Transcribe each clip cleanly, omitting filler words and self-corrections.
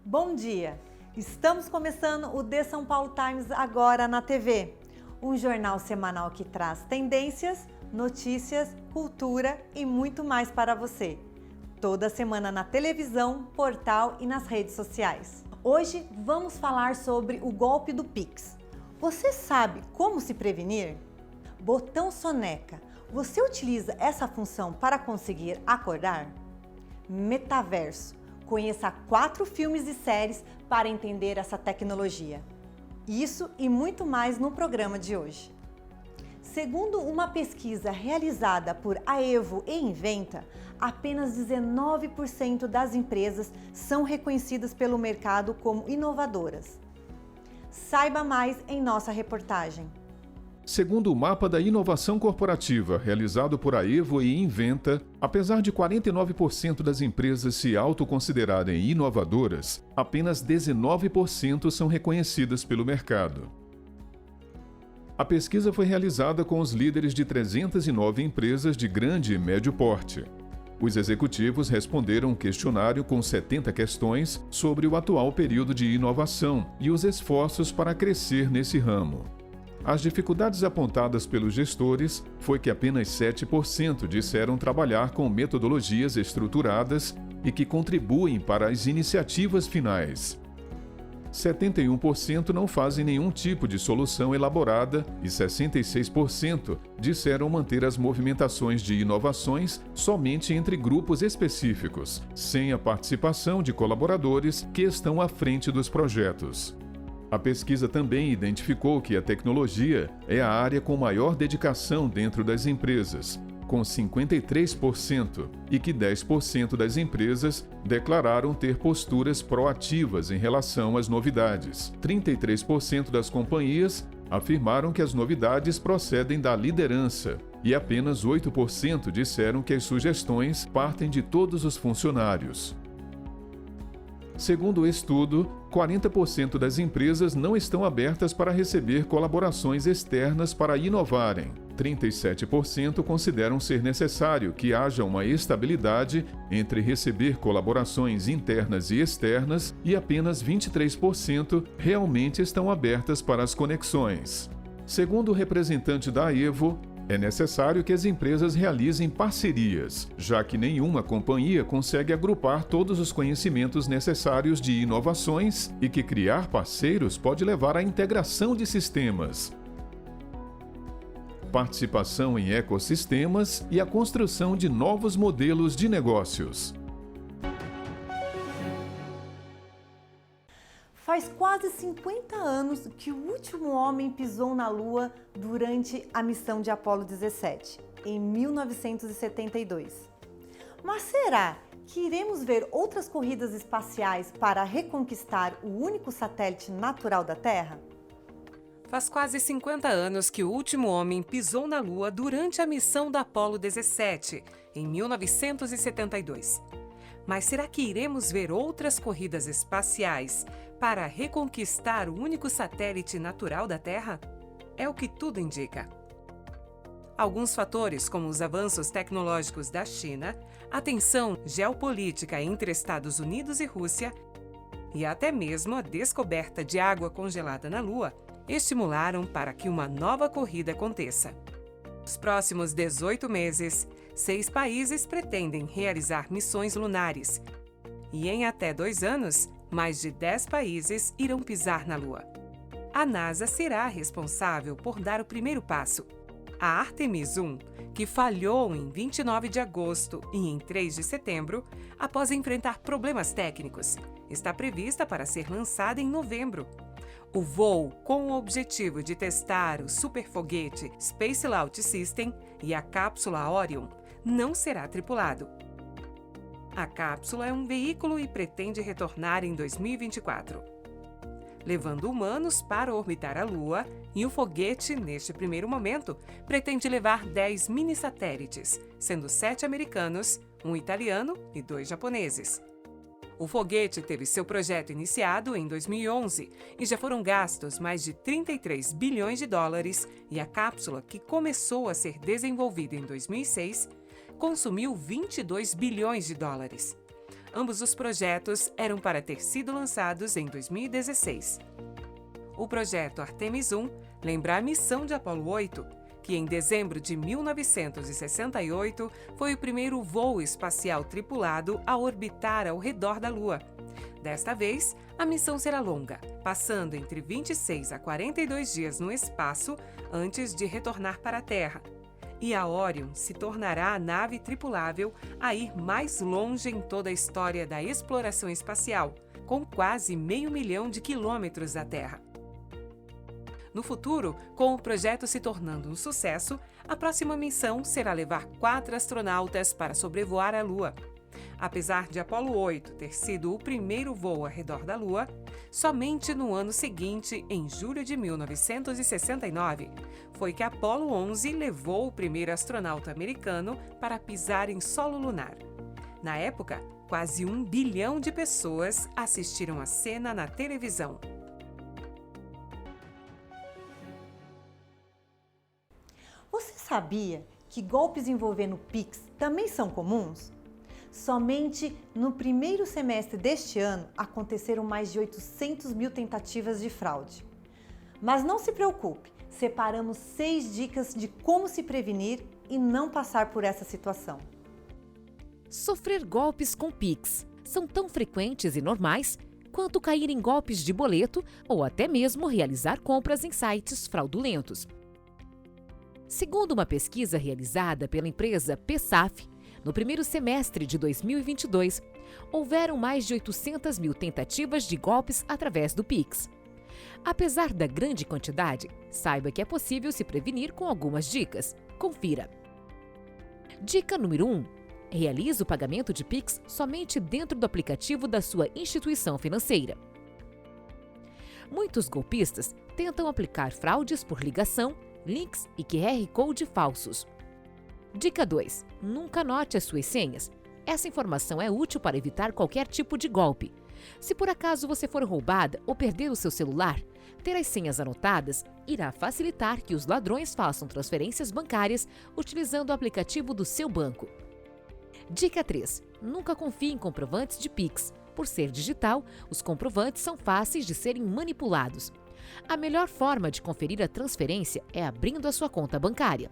Bom dia! Estamos começando o The São Paulo Times agora na TV. Um jornal semanal que traz tendências, notícias, cultura e muito mais para você. Toda semana na televisão, portal e nas redes sociais. Hoje vamos falar sobre o golpe do Pix. Você sabe como se prevenir? Botão soneca. Você utiliza essa função para conseguir acordar? Metaverso. Conheça 4 filmes e séries para entender essa tecnologia. Isso e muito mais no programa de hoje. Segundo uma pesquisa realizada por Aevo e Inventa, apenas 19% das empresas são reconhecidas pelo mercado como inovadoras. Saiba mais em nossa reportagem. Segundo o mapa da inovação corporativa realizado por Aevo e Inventa, apesar de 49% das empresas se autoconsiderarem inovadoras, apenas 19% são reconhecidas pelo mercado. A pesquisa foi realizada com os líderes de 309 empresas de grande e médio porte. Os executivos responderam um questionário com 70 questões sobre o atual período de inovação e os esforços para crescer nesse ramo. As dificuldades apontadas pelos gestores foi que apenas 7% disseram trabalhar com metodologias estruturadas e que contribuem para as iniciativas finais. 71% não fazem nenhum tipo de solução elaborada e 66% disseram manter as movimentações de inovações somente entre grupos específicos, sem a participação de colaboradores que estão à frente dos projetos. A pesquisa também identificou que a tecnologia é a área com maior dedicação dentro das empresas, com 53%, e que 10% das empresas declararam ter posturas proativas em relação às novidades. 33% das companhias afirmaram que as novidades procedem da liderança, e apenas 8% disseram que as sugestões partem de todos os funcionários. Segundo o estudo, 40% das empresas não estão abertas para receber colaborações externas para inovarem. 37% consideram ser necessário que haja uma estabilidade entre receber colaborações internas e externas e apenas 23% realmente estão abertas para as conexões. Segundo o representante da Aevo, é necessário que as empresas realizem parcerias, já que nenhuma companhia consegue agrupar todos os conhecimentos necessários de inovações e que criar parceiros pode levar à integração de sistemas, participação em ecossistemas e a construção de novos modelos de negócios. Faz quase 50 anos que o último homem pisou na Lua durante a missão de Apollo 17, em 1972. Mas será que iremos ver outras corridas espaciais para reconquistar o único satélite natural da Terra? Faz quase 50 anos que o último homem pisou na Lua durante a missão da Apollo 17, em 1972. Mas será que iremos ver outras corridas espaciais para reconquistar o único satélite natural da Terra? É o que tudo indica. Alguns fatores, como os avanços tecnológicos da China, a tensão geopolítica entre Estados Unidos e Rússia e até mesmo a descoberta de água congelada na Lua, estimularam para que uma nova corrida aconteça. Nos próximos 18 meses, 6 países pretendem realizar missões lunares. E em até 2 anos, mais de 10 países irão pisar na Lua. A NASA será responsável por dar o primeiro passo. A Artemis 1, que falhou em 29 de agosto e em 3 de setembro, após enfrentar problemas técnicos, está prevista para ser lançada em novembro. O voo, com o objetivo de testar o superfoguete Space Launch System e a cápsula Orion, não será tripulado. A cápsula é um veículo e pretende retornar em 2024, levando humanos para orbitar a Lua, e o foguete, neste primeiro momento, pretende levar 10 mini-satélites, sendo 7 americanos, 1 italiano e 2 japoneses. O foguete teve seu projeto iniciado em 2011 e já foram gastos mais de 33 bilhões de dólares, e a cápsula, que começou a ser desenvolvida em 2006, consumiu 22 bilhões de dólares. Ambos os projetos eram para ter sido lançados em 2016. O projeto Artemis I lembra a missão de Apollo 8, que em dezembro de 1968 foi o primeiro voo espacial tripulado a orbitar ao redor da Lua. Desta vez, a missão será longa, passando entre 26 a 42 dias no espaço antes de retornar para a Terra. E a Orion se tornará a nave tripulável a ir mais longe em toda a história da exploração espacial, com quase 500 mil quilômetros da Terra. No futuro, com o projeto se tornando um sucesso, a próxima missão será levar 4 astronautas para sobrevoar a Lua. Apesar de Apollo 8 ter sido o primeiro voo ao redor da Lua, somente no ano seguinte, em julho de 1969, foi que Apollo 11 levou o primeiro astronauta americano para pisar em solo lunar. Na época, quase 1 bilhão de pessoas assistiram a cena na televisão. Você sabia que golpes envolvendo Pix também são comuns? Somente no primeiro semestre deste ano aconteceram mais de 800 mil tentativas de fraude. Mas não se preocupe, separamos 6 dicas de como se prevenir e não passar por essa situação. Sofrer golpes com Pix são tão frequentes e normais quanto cair em golpes de boleto ou até mesmo realizar compras em sites fraudulentos. Segundo uma pesquisa realizada pela empresa PSAF, no primeiro semestre de 2022, houveram mais de 800 mil tentativas de golpes através do Pix. Apesar da grande quantidade, saiba que é possível se prevenir com algumas dicas. Confira. Dica número 1. Realize o pagamento de Pix somente dentro do aplicativo da sua instituição financeira. Muitos golpistas tentam aplicar fraudes por ligação, links e QR Code falsos. Dica 2. Nunca anote as suas senhas. Essa informação é útil para evitar qualquer tipo de golpe. Se por acaso você for roubada ou perder o seu celular, ter as senhas anotadas irá facilitar que os ladrões façam transferências bancárias utilizando o aplicativo do seu banco. Dica 3. Nunca confie em comprovantes de Pix. Por ser digital, os comprovantes são fáceis de serem manipulados. A melhor forma de conferir a transferência é abrindo a sua conta bancária.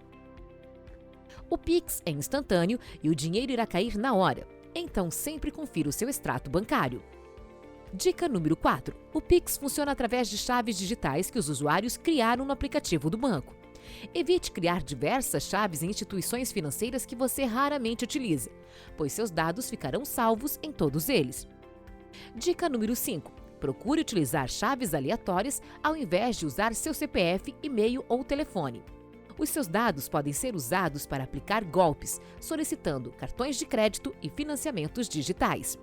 O Pix é instantâneo e o dinheiro irá cair na hora, então sempre confira o seu extrato bancário. Dica número 4. O Pix funciona através de chaves digitais que os usuários criaram no aplicativo do banco. Evite criar diversas chaves em instituições financeiras que você raramente utiliza, pois seus dados ficarão salvos em todos eles. Dica número 5. Procure utilizar chaves aleatórias ao invés de usar seu CPF, e-mail ou telefone. Os seus dados podem ser usados para aplicar golpes, solicitando cartões de crédito e financiamentos digitais.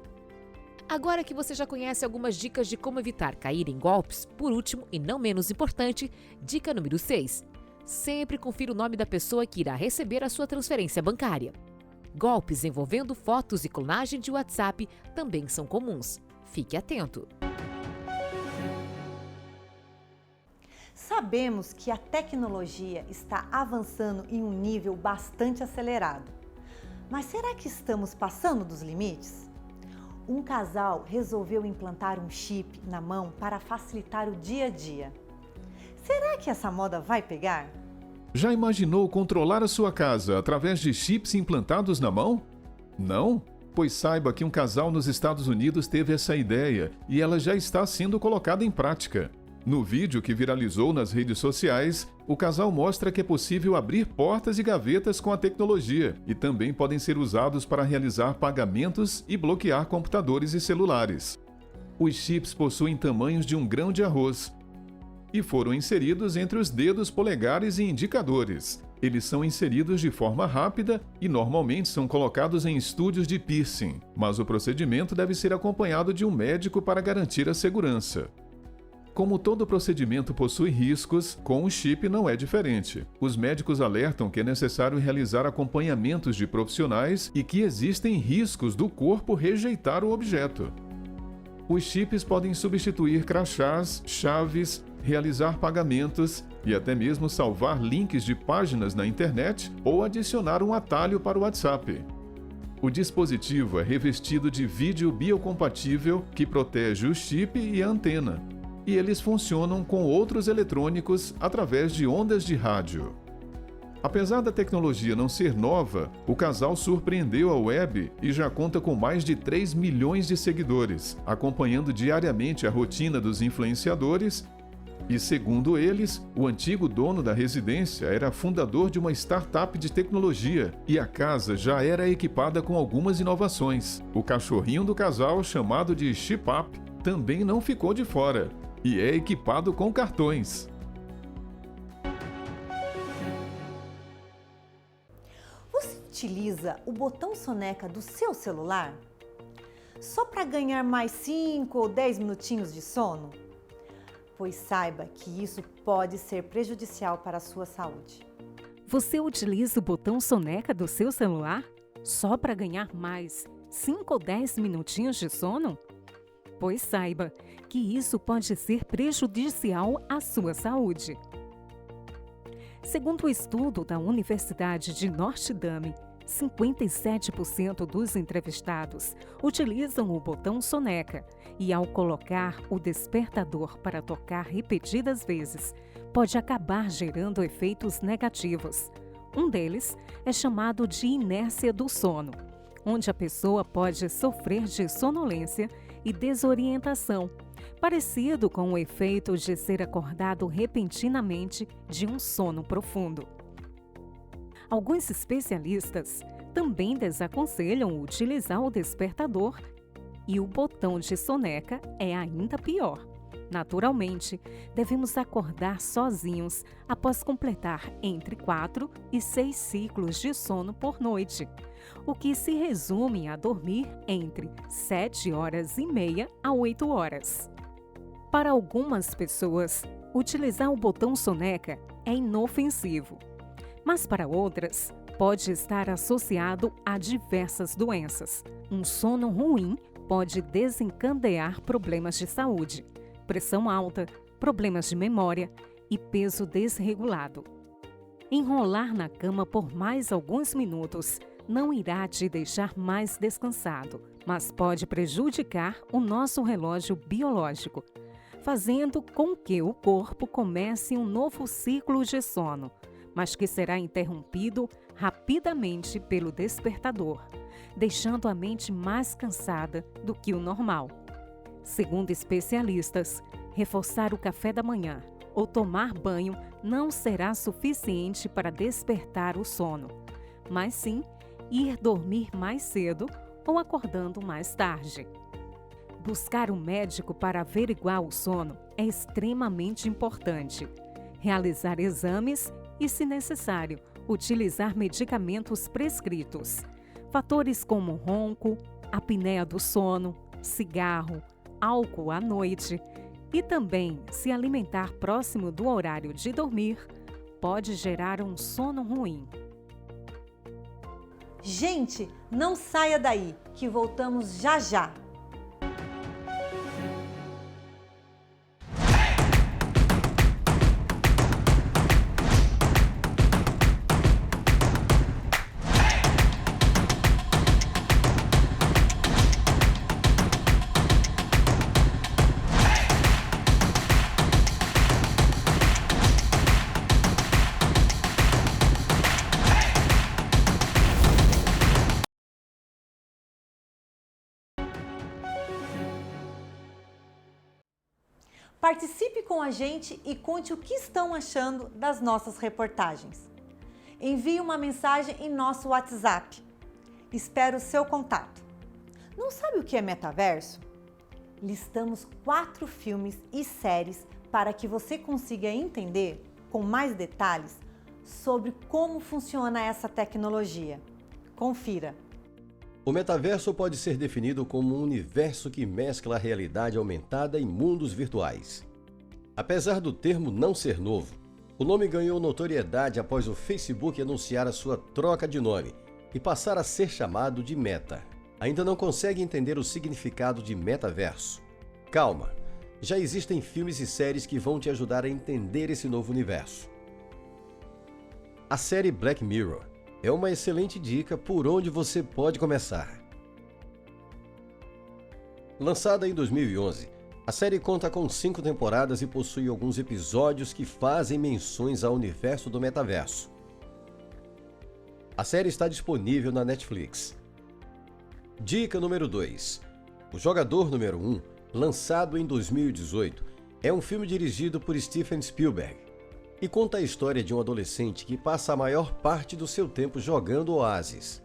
Agora que você já conhece algumas dicas de como evitar cair em golpes, por último e não menos importante, dica número 6. Sempre confira o nome da pessoa que irá receber a sua transferência bancária. Golpes envolvendo fotos e clonagem de WhatsApp também são comuns. Fique atento! Sabemos que a tecnologia está avançando em um nível bastante acelerado. Mas será que estamos passando dos limites? Um casal resolveu implantar um chip na mão para facilitar o dia a dia. Será que essa moda vai pegar? Já imaginou controlar a sua casa através de chips implantados na mão? Não? Pois saiba que um casal nos Estados Unidos teve essa ideia e ela já está sendo colocada em prática. No vídeo que viralizou nas redes sociais, o casal mostra que é possível abrir portas e gavetas com a tecnologia e também podem ser usados para realizar pagamentos e bloquear computadores e celulares. Os chips possuem tamanhos de um grão de arroz e foram inseridos entre os dedos polegares e indicadores. Eles são inseridos de forma rápida e normalmente são colocados em estúdios de piercing, mas o procedimento deve ser acompanhado de um médico para garantir a segurança. Como todo procedimento possui riscos, com o chip não é diferente. Os médicos alertam que é necessário realizar acompanhamentos de profissionais e que existem riscos do corpo rejeitar o objeto. Os chips podem substituir crachás, chaves, realizar pagamentos e até mesmo salvar links de páginas na internet ou adicionar um atalho para o WhatsApp. O dispositivo é revestido de vídeo biocompatível que protege o chip e a antena, e eles funcionam com outros eletrônicos através de ondas de rádio. Apesar da tecnologia não ser nova, o casal surpreendeu a web e já conta com mais de 3 milhões de seguidores, acompanhando diariamente a rotina dos influenciadores. E, segundo eles, o antigo dono da residência era fundador de uma startup de tecnologia e a casa já era equipada com algumas inovações. O cachorrinho do casal, chamado de Chip-Up, também não ficou de fora e é equipado com cartões. Você utiliza o botão soneca do seu celular só para ganhar mais 5 ou 10 minutinhos de sono? Pois saiba que isso pode ser prejudicial para a sua saúde. Você utiliza o botão soneca do seu celular só para ganhar mais 5 ou 10 minutinhos de sono? Pois saiba que isso pode ser prejudicial à sua saúde. Segundo o estudo da Universidade de Notre Dame, 57% dos entrevistados utilizam o botão soneca e, ao colocar o despertador para tocar repetidas vezes, pode acabar gerando efeitos negativos. Um deles é chamado de inércia do sono, onde a pessoa pode sofrer de sonolência e desorientação, parecido com o efeito de ser acordado repentinamente de um sono profundo. Alguns especialistas também desaconselham utilizar o despertador e o botão de soneca é ainda pior. Naturalmente, devemos acordar sozinhos após completar entre 4 e 6 ciclos de sono por noite, o que se resume a dormir entre 7 horas e meia a 8 horas. Para algumas pessoas, utilizar o botão soneca é inofensivo, mas para outras, pode estar associado a diversas doenças. Um sono ruim pode desencadear problemas de saúde, pressão alta, problemas de memória e peso desregulado. Enrolar na cama por mais alguns minutos não irá te deixar mais descansado, mas pode prejudicar o nosso relógio biológico, fazendo com que o corpo comece um novo ciclo de sono, mas que será interrompido rapidamente pelo despertador, deixando a mente mais cansada do que o normal. Segundo especialistas, reforçar o café da manhã ou tomar banho não será suficiente para despertar o sono, mas sim ir dormir mais cedo ou acordando mais tarde. Buscar um médico para averiguar o sono é extremamente importante. Realizar exames e, se necessário, utilizar medicamentos prescritos. Fatores como ronco, apneia do sono, cigarro, álcool à noite e também se alimentar próximo do horário de dormir pode gerar um sono ruim. Gente, não saia daí, que voltamos já já! Participe com a gente e conte o que estão achando das nossas reportagens. Envie uma mensagem em nosso WhatsApp. Espero o seu contato. Não sabe o que é metaverso? Listamos 4 filmes e séries para que você consiga entender com mais detalhes sobre como funciona essa tecnologia. Confira! O metaverso pode ser definido como um universo que mescla a realidade aumentada e mundos virtuais. Apesar do termo não ser novo, o nome ganhou notoriedade após o Facebook anunciar a sua troca de nome e passar a ser chamado de Meta. Ainda não consegue entender o significado de metaverso? Calma, já existem filmes e séries que vão te ajudar a entender esse novo universo. A série Black Mirror é uma excelente dica por onde você pode começar. Lançada em 2011, a série conta com 5 temporadas e possui alguns episódios que fazem menções ao universo do metaverso. A série está disponível na Netflix. Dica número 2. O Jogador número 1, lançado em 2018, é um filme dirigido por Steven Spielberg e conta a história de um adolescente que passa a maior parte do seu tempo jogando Oasis.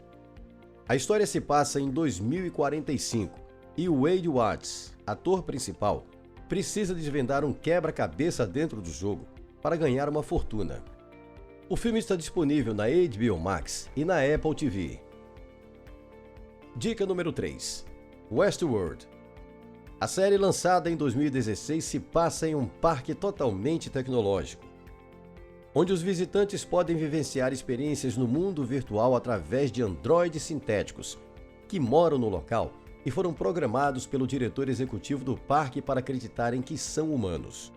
A história se passa em 2045 e Wade Watts, ator principal, precisa desvendar um quebra-cabeça dentro do jogo para ganhar uma fortuna. O filme está disponível na HBO Max e na Apple TV. Dica número 3. Westworld. A série lançada em 2016 se passa em um parque totalmente tecnológico, onde os visitantes podem vivenciar experiências no mundo virtual através de androides sintéticos, que moram no local e foram programados pelo diretor executivo do parque para acreditarem que são humanos.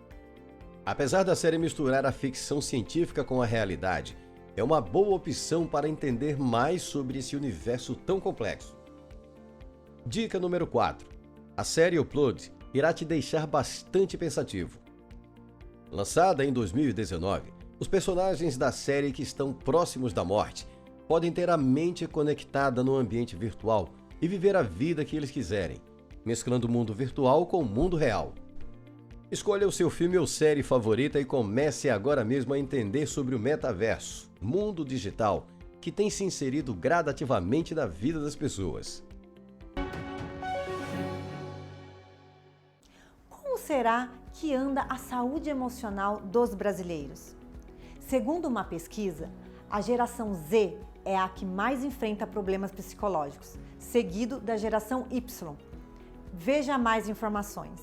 Apesar da série misturar a ficção científica com a realidade, é uma boa opção para entender mais sobre esse universo tão complexo. Dica número 4. A série Upload irá te deixar bastante pensativo. Lançada em 2019, os personagens da série que estão próximos da morte podem ter a mente conectada no ambiente virtual e viver a vida que eles quiserem, mesclando o mundo virtual com o mundo real. Escolha o seu filme ou série favorita e comece agora mesmo a entender sobre o metaverso, mundo digital, que tem se inserido gradativamente na vida das pessoas. Como será que anda a saúde emocional dos brasileiros? Segundo uma pesquisa, a geração Z é a que mais enfrenta problemas psicológicos, seguido da geração Y. Veja mais informações.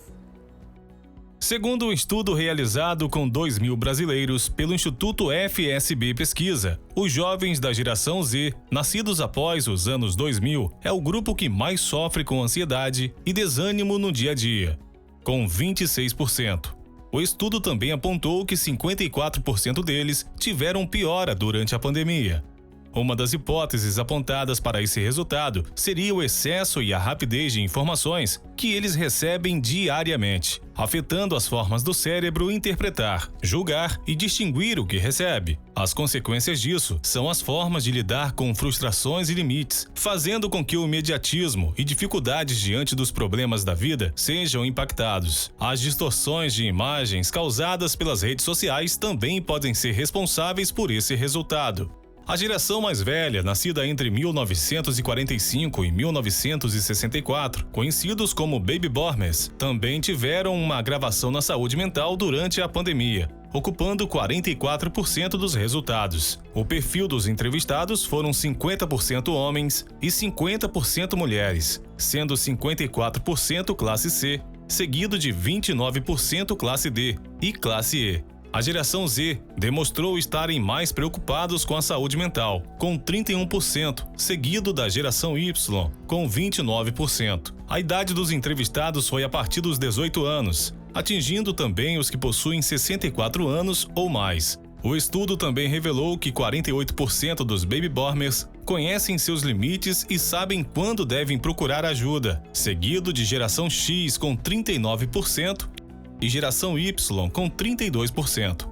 Segundo um estudo realizado com 2.000 brasileiros pelo Instituto FSB Pesquisa, os jovens da geração Z, nascidos após os anos 2000, é o grupo que mais sofre com ansiedade e desânimo no dia a dia, com 26%. O estudo também apontou que 54% deles tiveram piora durante a pandemia. Uma das hipóteses apontadas para esse resultado seria o excesso e a rapidez de informações que eles recebem diariamente, afetando as formas do cérebro interpretar, julgar e distinguir o que recebe. As consequências disso são as formas de lidar com frustrações e limites, fazendo com que o imediatismo e dificuldades diante dos problemas da vida sejam impactados. As distorções de imagens causadas pelas redes sociais também podem ser responsáveis por esse resultado. A geração mais velha, nascida entre 1945 e 1964, conhecidos como Baby Boomers, também tiveram uma agravação na saúde mental durante a pandemia, ocupando 44% dos resultados. O perfil dos entrevistados foram 50% homens e 50% mulheres, sendo 54% classe C, seguido de 29% classe D e classe E. A geração Z demonstrou estarem mais preocupados com a saúde mental, com 31%, seguido da geração Y, com 29%. A idade dos entrevistados foi a partir dos 18 anos, atingindo também os que possuem 64 anos ou mais. O estudo também revelou que 48% dos baby boomers conhecem seus limites e sabem quando devem procurar ajuda, seguido de geração X com 39%, e geração Y com 32%.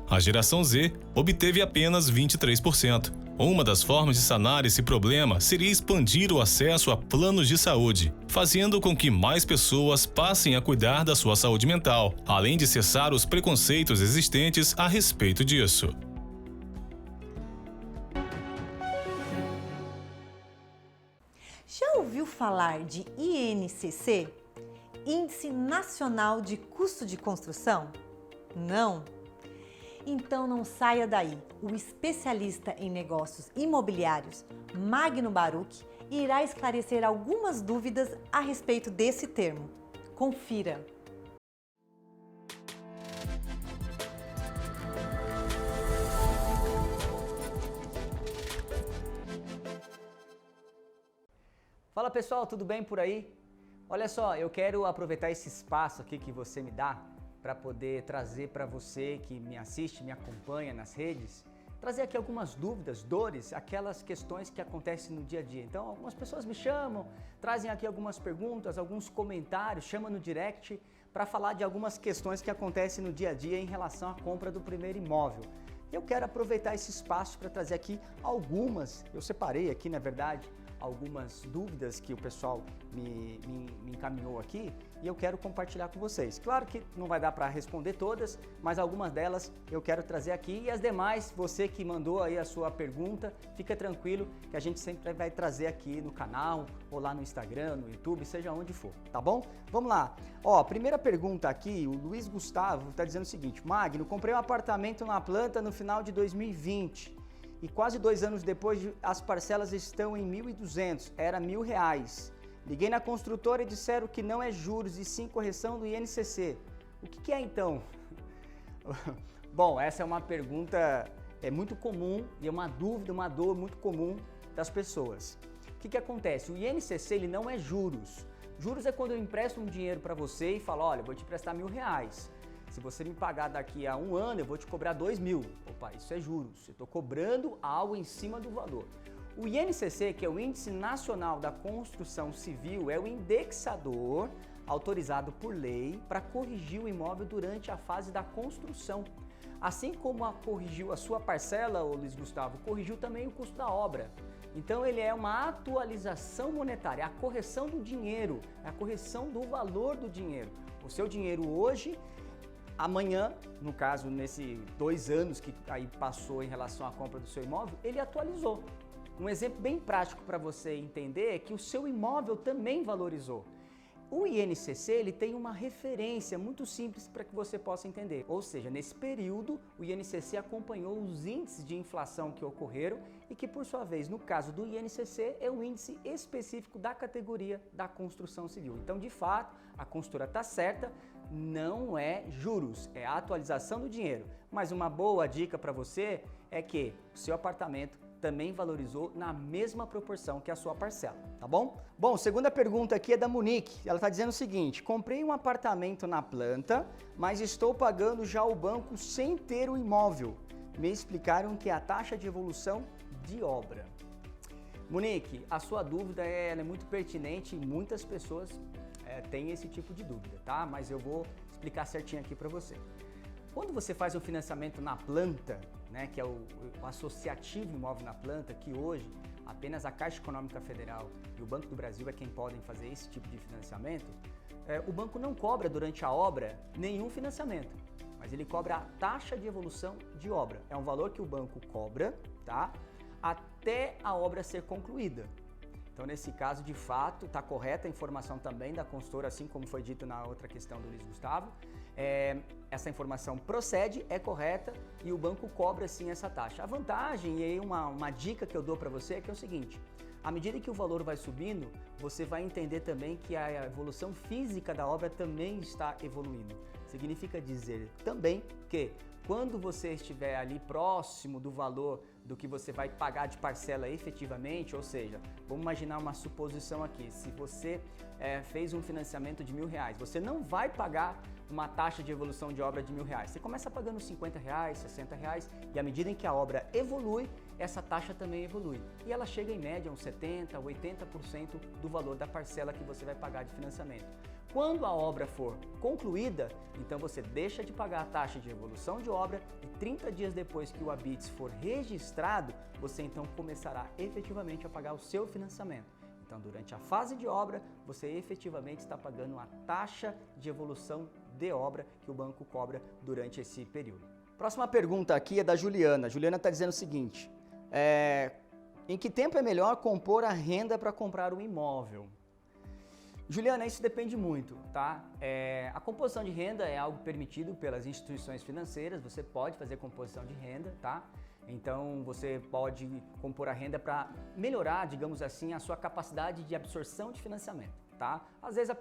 A geração Z obteve apenas 23%. Uma das formas de sanar esse problema seria expandir o acesso a planos de saúde, fazendo com que mais pessoas passem a cuidar da sua saúde mental, além de cessar os preconceitos existentes a respeito disso. Já ouviu falar de INCC? Índice Nacional de Custo de Construção? Não? Então não saia daí. O especialista em negócios imobiliários, Magno Baruch, irá esclarecer algumas dúvidas a respeito desse termo. Confira! Fala pessoal, tudo bem por aí? Olha só, eu quero aproveitar esse espaço aqui que você me dá para poder trazer para você que me assiste, me acompanha nas redes, trazer aqui algumas dúvidas, dores, aquelas questões que acontecem no dia a dia. Então, algumas pessoas me chamam, trazem aqui algumas perguntas, alguns comentários, chamam no direct para falar de algumas questões que acontecem no dia a dia em relação à compra do primeiro imóvel. Eu quero aproveitar esse espaço para trazer aqui algumas, eu separei aqui, na verdade, algumas dúvidas que o pessoal me encaminhou aqui e eu quero compartilhar com vocês. Claro que não vai dar para responder todas, mas algumas delas eu quero trazer aqui e as demais, você que mandou aí a sua pergunta, fica tranquilo que a gente sempre vai trazer aqui no canal ou lá no Instagram, no YouTube, seja onde for, tá bom? Vamos lá. Ó, primeira pergunta aqui, o Luiz Gustavo está dizendo o seguinte: Magno, comprei um apartamento na planta no final de 2020. E quase 2 anos depois, as parcelas estão em 1.200, era R$1.000. Liguei na construtora e disseram que não é juros e sim correção do INCC. O que é então? Bom, essa é uma pergunta muito comum e é uma dúvida, uma dor muito comum das pessoas. O que acontece? O INCC ele não é juros. Juros é quando eu empresto um dinheiro para você e falo, olha, vou te emprestar R$1.000. Se você me pagar daqui a 1 ano, eu vou te cobrar 2.000. Opa, isso é juros. Eu estou cobrando algo em cima do valor. O INCC, que é o Índice Nacional da Construção Civil, é o indexador autorizado por lei para corrigir o imóvel durante a fase da construção. Assim como corrigiu a sua parcela, ô Luiz Gustavo, corrigiu também o custo da obra. Então ele é uma atualização monetária, a correção do dinheiro, a correção do valor do dinheiro. O seu dinheiro hoje, amanhã, no caso, nesses 2 anos que aí passou em relação à compra do seu imóvel, ele atualizou. Um exemplo bem prático para você entender é que o seu imóvel também valorizou. O INCC ele tem uma referência muito simples para que você possa entender. Ou seja, nesse período, o INCC acompanhou os índices de inflação que ocorreram e que, por sua vez, no caso do INCC, é um índice específico da categoria da construção civil. Então, de fato, a construtora está certa, não é juros, é a atualização do dinheiro. Mas uma boa dica para você é que o seu apartamento também valorizou na mesma proporção que a sua parcela, tá bom? Bom, segunda pergunta aqui é da Monique. Ela está dizendo o seguinte: comprei um apartamento na planta, mas estou pagando já o banco sem ter o imóvel. Me explicaram que é a taxa de evolução de obra. Monique, a sua dúvida é muito pertinente e muitas pessoas têm esse tipo de dúvida, tá? Mas eu vou explicar certinho aqui para você. Quando você faz um financiamento na planta, né, que é o associativo imóvel na planta, que hoje apenas a Caixa Econômica Federal e o Banco do Brasil é quem podem fazer esse tipo de financiamento, o banco não cobra durante a obra nenhum financiamento, mas ele cobra a taxa de evolução de obra. É um valor que o banco cobra, tá, até a obra ser concluída. Então, nesse caso, de fato, está correta a informação também da consultora, assim como foi dito na outra questão do Luiz Gustavo. Essa informação procede, é correta e o banco cobra sim essa taxa. A vantagem, e aí uma dica que eu dou para você é que é o seguinte: à medida que o valor vai subindo, você vai entender também que a evolução física da obra também está evoluindo. Significa dizer também que quando você estiver ali próximo do valor do que você vai pagar de parcela efetivamente, ou seja, vamos imaginar uma suposição aqui, se você fez um financiamento de R$1.000, você não vai pagar uma taxa de evolução de obra de R$1.000, você começa pagando R$50, R$60 e à medida em que a obra evolui, essa taxa também evolui e ela chega em média a uns 70%, 80% do valor da parcela que você vai pagar de financiamento. Quando a obra for concluída, então você deixa de pagar a taxa de evolução de obra e 30 dias depois que o habite for registrado, você então começará efetivamente a pagar o seu financiamento. Então, durante a fase de obra, você efetivamente está pagando a taxa de evolução de obra que o banco cobra durante esse período. Próxima pergunta aqui é da Juliana. A Juliana está dizendo o seguinte: em que tempo é melhor compor a renda para comprar um imóvel? Juliana, isso depende muito, tá? A composição de renda é algo permitido pelas instituições financeiras, você pode fazer composição de renda, tá? Então você pode compor a renda para melhorar, digamos assim, a sua capacidade de absorção de financiamento, tá? Às vezes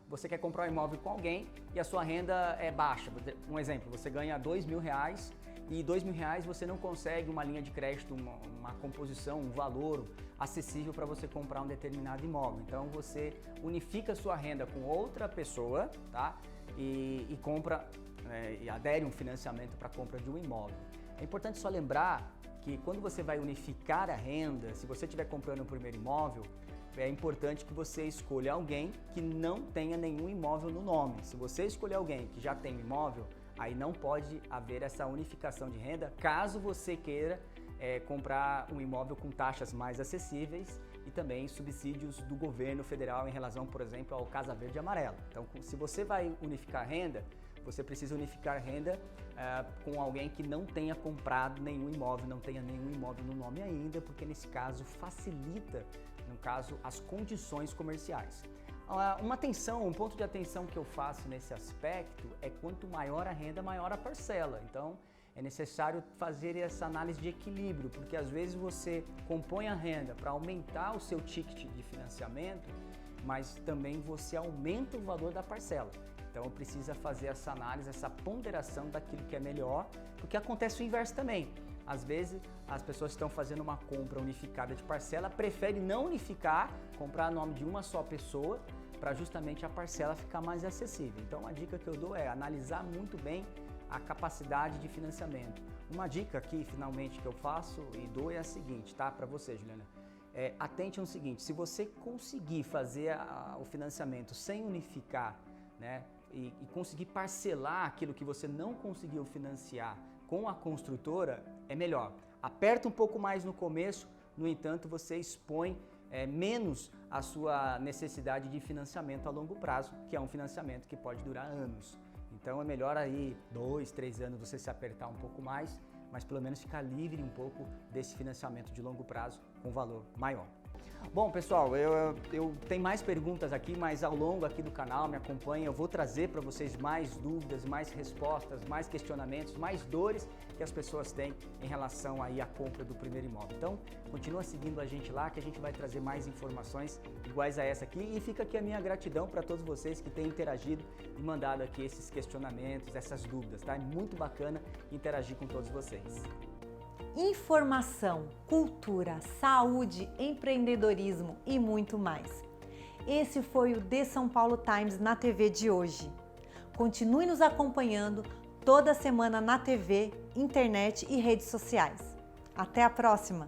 você quer comprar um imóvel com alguém e a sua renda é baixa. Um exemplo, você ganha R$2.000 e R$2.000 você não consegue uma linha de crédito, uma composição, um valor acessível para você comprar um determinado imóvel. Então você unifica a sua renda com outra pessoa, tá? E compra e adere um financiamento para a compra de um imóvel. É importante só lembrar que quando você vai unificar a renda, se você estiver comprando o primeiro imóvel, é importante que você escolha alguém que não tenha nenhum imóvel no nome. Se você escolher alguém que já tem um imóvel, aí não pode haver essa unificação de renda, caso você queira comprar um imóvel com taxas mais acessíveis e também subsídios do governo federal em relação, por exemplo, ao Casa Verde e Amarelo. Então, se você vai unificar renda, você precisa unificar renda com alguém que não tenha comprado nenhum imóvel, não tenha nenhum imóvel no nome ainda, porque nesse caso facilita, no caso, as condições comerciais. Um ponto de atenção que eu faço nesse aspecto é quanto maior a renda, maior a parcela. Então, é necessário fazer essa análise de equilíbrio, porque às vezes você compõe a renda para aumentar o seu ticket de financiamento, mas também você aumenta o valor da parcela. Então precisa fazer essa análise, essa ponderação daquilo que é melhor, porque acontece o inverso também. Às vezes as pessoas estão fazendo uma compra unificada de parcela, preferem não unificar, comprar no nome de uma só pessoa, para justamente a parcela ficar mais acessível. Então a dica que eu dou é analisar muito bem a capacidade de financiamento. Uma dica aqui, finalmente, que eu faço e dou é a seguinte, tá? Para você, Juliana. Atente no seguinte, se você conseguir fazer o financiamento sem unificar, né, e conseguir parcelar aquilo que você não conseguiu financiar com a construtora, é melhor. Aperta um pouco mais no começo, no entanto, você expõe menos a sua necessidade de financiamento a longo prazo, que é um financiamento que pode durar anos. Então é melhor aí 2, 3 anos você se apertar um pouco mais, mas pelo menos ficar livre um pouco desse financiamento de longo prazo com valor maior. Bom, pessoal, eu tenho mais perguntas aqui, mas ao longo aqui do canal, me acompanha, eu vou trazer para vocês mais dúvidas, mais respostas, mais questionamentos, mais dores que as pessoas têm em relação aí à compra do primeiro imóvel. Então, continua seguindo a gente lá que a gente vai trazer mais informações iguais a essa aqui e fica aqui a minha gratidão para todos vocês que têm interagido e mandado aqui esses questionamentos, essas dúvidas, tá? É muito bacana interagir com todos vocês. Informação, cultura, saúde, empreendedorismo e muito mais. Esse foi o The São Paulo Times na TV de hoje. Continue nos acompanhando toda semana na TV, internet e redes sociais. Até a próxima!